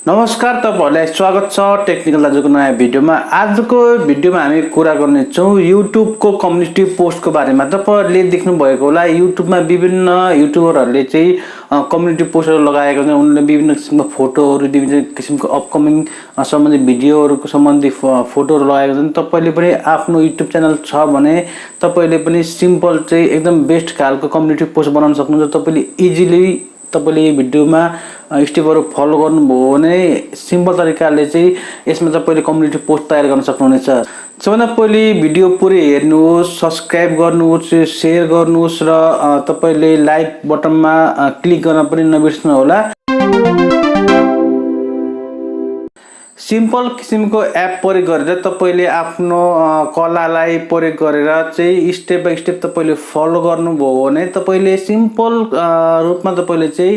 नमस्कार तपाईहरुलाई स्वागत छ टेक्निकल दाजुको नयाँ भिडियोमा। आजको भिडियोमा हामी कुरा गर्ने छौं YouTube को कम्युनिटी पोस्टको बारेमा। तपाईहरुले देख्नु भएको होला YouTube मा विभिन्न युट्युबरहरुले चाहिँ कम्युनिटी पोस्टहरु लगाएका छन्। उनीहरुले विभिन्न किसिमको फोटोहरु, विभिन्न किसिमको अपकमिङ सम्बन्धी भिडियोहरुको सम्बन्धी फोटोहरु लगाएका छन्। तपाईले पनि आफ्नो YouTube च्यानल छ भने तपाईले पनि सिम्पल चाहिँ एकदम बेस्ट खालको कम्युनिटी पोस्ट बनाउन सक्नुहुन्छ। तपाईले इजिली तपाईले यो भिडियोमा स्टेपहरु फलो गर्नुभयो भने सिम्पल तरिकाले चाहिँ यसमा तपाईले कम्युनिटी पोस्ट तयार गर्न सक्नुहुनेछ। सबैभन्दा पहिले भिडियो पुरै हेर्नुहोस्, सब्स्क्राइब गर्नुहोस्, शेयर गर्नुहोस् र तपाईले लाइक बटनमा क्लिक गर्न पनि नबिर्सनु होला। सिम्पल किसिमको एप प्रयोग गरेर तपाईले आफ्नो कलालाई प्रयोग गरेर चाहिँ स्टेप बाइ स्टेप तपाईले फलो गर्नुभयो भने तपाईले सिम्पल रूपमा तपाईले चाहिँ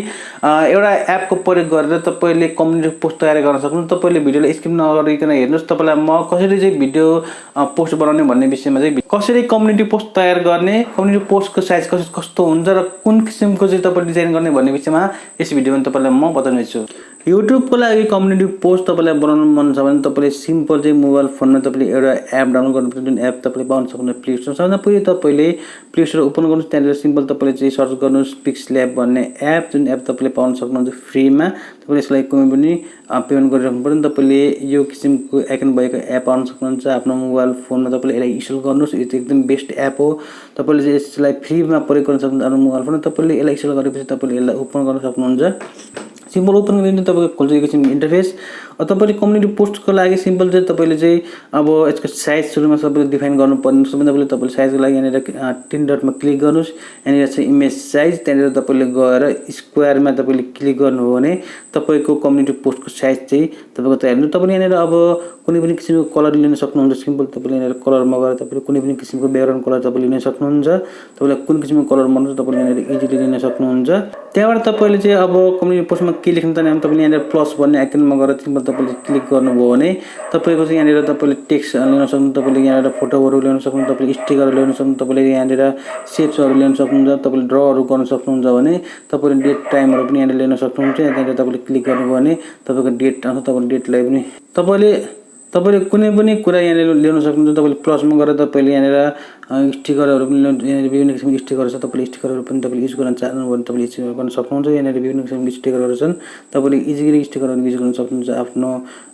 एउटा एपको प्रयोग गरेर तपाईले कम्युनिटी पोस्ट तयार गर्न सक्नुहुन्छ। तपाईले भिडियोलाई स्किप नगरिकन हेर्नुस्। तपाईलाई म कसरी चाहिँ भिडियो पोस्ट बनाउने भन्ने विषयमा चाहिँ कसरी कम्युनिटी पोस्ट तयार गर्ने, कम्युनिटी पोस्टको साइज कस्तो हुन्छ र कुन किसिमको चाहिँ तपाईले डिजाइन गर्ने भन्ने विषयमा यस भिडियोमा तपाईलाई म बताउने छु। YouTube को लागि कम्युनिटी पोस्ट तपाईलाई बनाउन मन छ भने तपाईले सिम्पल चाहिँ मोबाइल फोनमा तपाईले एउटा एप डाउनलोड गर्नुपर्छ। जुन एप तपाईले पाउन सक्नुहुन्छ प्ले स्टोर। सबभन्दा पहिले तपाईले प्ले स्टोर ओपन गर्नुस्। त्यहाँबाट सिम्पल तपाईले चाहिँ सर्च गर्नुस् पिक्सल्याब भन्ने एप। जुन एप तपाईले पाउन सक्नुहुन्छ फ्रीमा। तपाईले यसलाई कुनै पनि पेमेन्ट गरिराख्नु पर्दैन। तपाईले यो किसिमको आइकन भएको एप पाउन सक्नुहुन्छ आफ्नो मोबाइल फोनमा। तपाईले यसलाई इन्स्टल गर्नुस्। यो एकदम बेस्ट एप हो। तपाईले चाहिँ यसलाई फ्रीमा प्रयोग गर्न सक्नुहुन्छ आफ्नो मोबाइल फोनमा। तपाईले यसलाई इन्स्टल गरेपछि तपाईले यसलाई ओपन गर्न सक्नुहुन्छ। सिम्पल ओपन गरिदिनु तपाईको खोल्छ यो किसिमको इन्टरफेस। तपाईले कम्युनिटी पोस्टको लागि सिम्पल चाहिँ तपाईले चाहिँ अब यसको साइज सुरुमा सबैले डिफाइन गर्नुपर्ने। सबैभन्दा पहिले तपाईले साइजको लागि यहाँनिर तीन डटमा क्लिक गर्नुस्। यहाँनिर चाहिँ इमेज साइज, त्यहाँनिर तपाईले गएर स्क्वायरमा तपाईले क्लिक गर्नुभयो भने तपाईको कम्युनिटी पोस्टको साइज चाहिँ तपाईको तयार हुन्छ। तपाईले यहाँनिर अब कुनै पनि किसिमको कलर लिन सक्नुहुन्छ। सिम्पल तपाईले यहाँनिर कलरमा गएर तपाईले कुनै पनि किसिमको ब्याकग्राउन्ड कलर तपाईले लिन सक्नुहुन्छ। तपाईलाई कुन किसिमको कलर मन पर्छ तपाईले यहाँनिर इजिली लिन सक्नुहुन्छ। त्यहाँबाट तपाईले चाहिँ अब कम्युनिटी पोस्टमा के लेख्न चाहनुहुन्छ तपाईले यहाँनिर प्लस भन्ने आइकनमा गएर सिम्पल तपाईले क्लिक गर्नुभयो भने तपाईको चाहिँ यहाँनिर तपाईले टेक्स्ट लिन सक्नुहुन्छ। तपाईले यहाँनिर फोटोहरु ल्याउन सक्नुहुन्छ। तपाईले स्टिकरहरु ल्याउन सक्नुहुन्छ। तपाईले यहाँनिर शेप्सहरु ल्याउन सक्नुहुन्छ। तपाईले ड्रहरु गर्न सक्नुहुन्छ भने तपाईले डेट टाइमहरु पनि यहाँनिर ल्याउन सक्नुहुन्छ। यहाँनिर तपाईले क्लिक गर्नुभयो भने तपाईको डेट आउँछ। तपाईले डेटलाई पनि तपाईले कुनै पनि कुरा यहाँनिर ल्याउन सक्नुहुन्छ। तपाईले प्लसमा गएर तपाईले यहाँनिर स्टिकरहरु पनि यहाँनिर विभिन्न किसिमको स्टिकरहरु छ। तपाईले स्टिकरहरु पनि तपाईले युज गर्न चाहनुहुन्छ भने तपाईले युज गर्न सक्नुहुन्छ। यहाँनिर विभिन्न किसिमको स्टिकरहरु छन्। तपाईले इजिली स्टिकरहरु युज गर्न सक्नुहुन्छ आफ्नो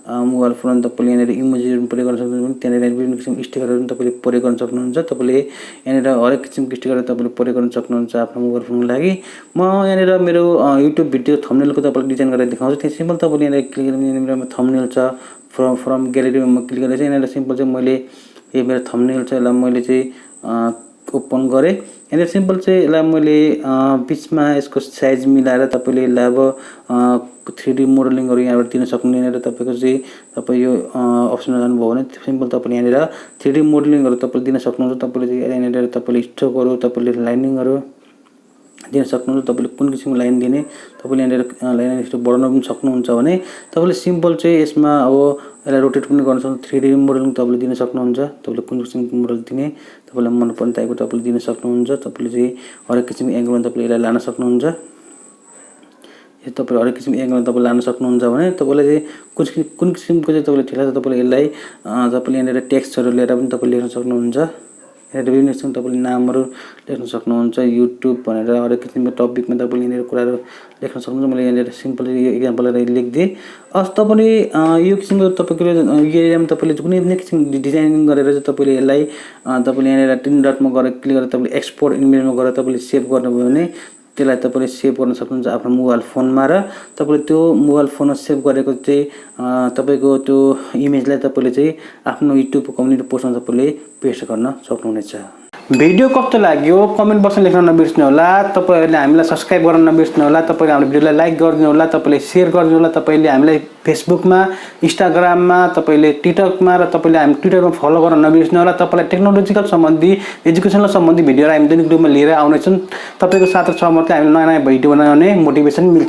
मोबाइल फोनमा। तपाईले यहाँनिर इमोजीहरु प्रयोग गर्न सक्नुहुन्छ भने त्यहाँनिर विभिन्न किसिमको स्टिकरहरु तपाईले प्रयोग गर्न सक्नुहुन्छ। तपाईले यहाँनिर हरेक किसिमको स्टिकरहरु तपाईले प्रयोग गर्न सक्नुहुन्छ आफ्नो मोबाइल फोनको लागि। म यहाँनिर मेरो YouTube भिडियो थम्बनेलको तपाईलाई डिजाइन गरेर देखाउँछु। त्यही सिम्पल तपाईले यहाँनिर क्लिक गरेर मेरो थम्बनेल छ फ्रम ग्यालेरीमा क्लिक गरेर चाहिँ यहाँनिर सिम्पल चाहिँ मैले यो मेरो थम्बनेल छ यसलाई मैले चाहिँ ओपन गरे। यहाँनिर सिम्पल चाहिँ यसलाई मैले बीचमा यसको साइज मिलाएर तपाईले यसलाई अब 3D मोडलिङहरु यहाँबाट दिन सक्नुहुन्छ। यहाँनिर तपाईको चाहिँ तपाई यो अप्सनमा जानुभयो भने सिम्पल तपाईले यहाँनिर 3D मोडलिङहरु तपाईले दिन सक्नुहुन्छ। तपाईले यहाँनिर तपाईले स्ट्रोकहरु तपाईले लाइनिङहरु दिन सक्नुहुन्छ। तपाईले कुन किसिमको लाइन दिने तपाईले यहाँनिर लाइन यस्तो बढाउन पनि सक्नुहुन्छ भने तपाईले सिम्पल चाहिँ यसमा अब यसलाई रोटेट पनि गर्न सक्नुहुन्छ। 3D मोडलिङ तपाईले दिन सक्नुहुन्छ। तपाईले कुन किसिमको मोडल दिने तपाईलाई मन पर्ने टाइपको तपाईले दिन सक्नुहुन्छ। तपाईले चाहिँ हरेक किसिमको एंगलमा तपाईले यसलाई लान सक्नुहुन्छ। यो तपाईले हरेक किसिमको एंगलमा तपाईले लान सक्नुहुन्छ भने तपाईले चाहिँ कुन किसिमको चाहिँ तपाईले ठिक लाग्छ तपाईले यसलाई तपाईले यहाँनिर टेक्स्टहरु लिएर पनि तपाईले लेख्न सक्नुहुन्छ। यहाँनिर विभिन्न किसिमको तपाईले नामहरु लेख्न सक्नुहुन्छ। YouTube भनेर हरेक किसिमको टपिकमा तपाईले यहाँनिर कुराहरु लेख्न सक्नुहुन्छ। मैले यहाँनिर सिम्पल यो एक्जाम्पललाई लेख्दिए। तपाईले यो किसिमको तपाईको एरियामा तपाईले कुनै पनि किसिमको डिजाइनिङ गरेर चाहिँ तपाईले यसलाई तपाईले यहाँनिर तीन डटमा गएर क्लिक गरेर तपाईले एक्सपोर्ट इमेजमा गएर तपाईले सेभ गर्नुभयो भने त्यसलाई तपाईले सेभ गर्न सक्नुहुन्छ आफ्नो मोबाइल फोनमा। र तपाईले त्यो मोबाइल फोनमा सेभ गरेको चाहिँ तपाईको त्यो इमेजलाई तपाईले चाहिँ आफ्नो YouTube कम्युनिटी पोस्टमा तपाईले पेस्ट गर्न सक्नुहुनेछ। भिडियो कस्तो लाग्यो कमेन्ट बक्समा लेख्न नबिर्सनु होला। तपाईहरुले हामीलाई सब्स्क्राइब गर्न नबिर्सनु होला। तपाईले हाम्रो भिडियोलाई लाइक गरिदिनु होला। तपाईले शेयर गरिदिनु होला। तपाईले हामीलाई फेसबुकमा, इन्स्टाग्राममा, तपाईले टिकटकमा र तपाईले हामी ट्विटरमा फलो गर्न नबिर्सनु होला। तपाईलाई टेक्नोलोजिकल सम्बन्धी, एजुकेसनल सम्बन्धी भिडियोहरु हामी दैनिक रूपमा लिएर आउने छौं। तपाईको साथ र सहमतले हामीले नयाँ भिडियो बनाउने मोटिभेसन मिल्छ।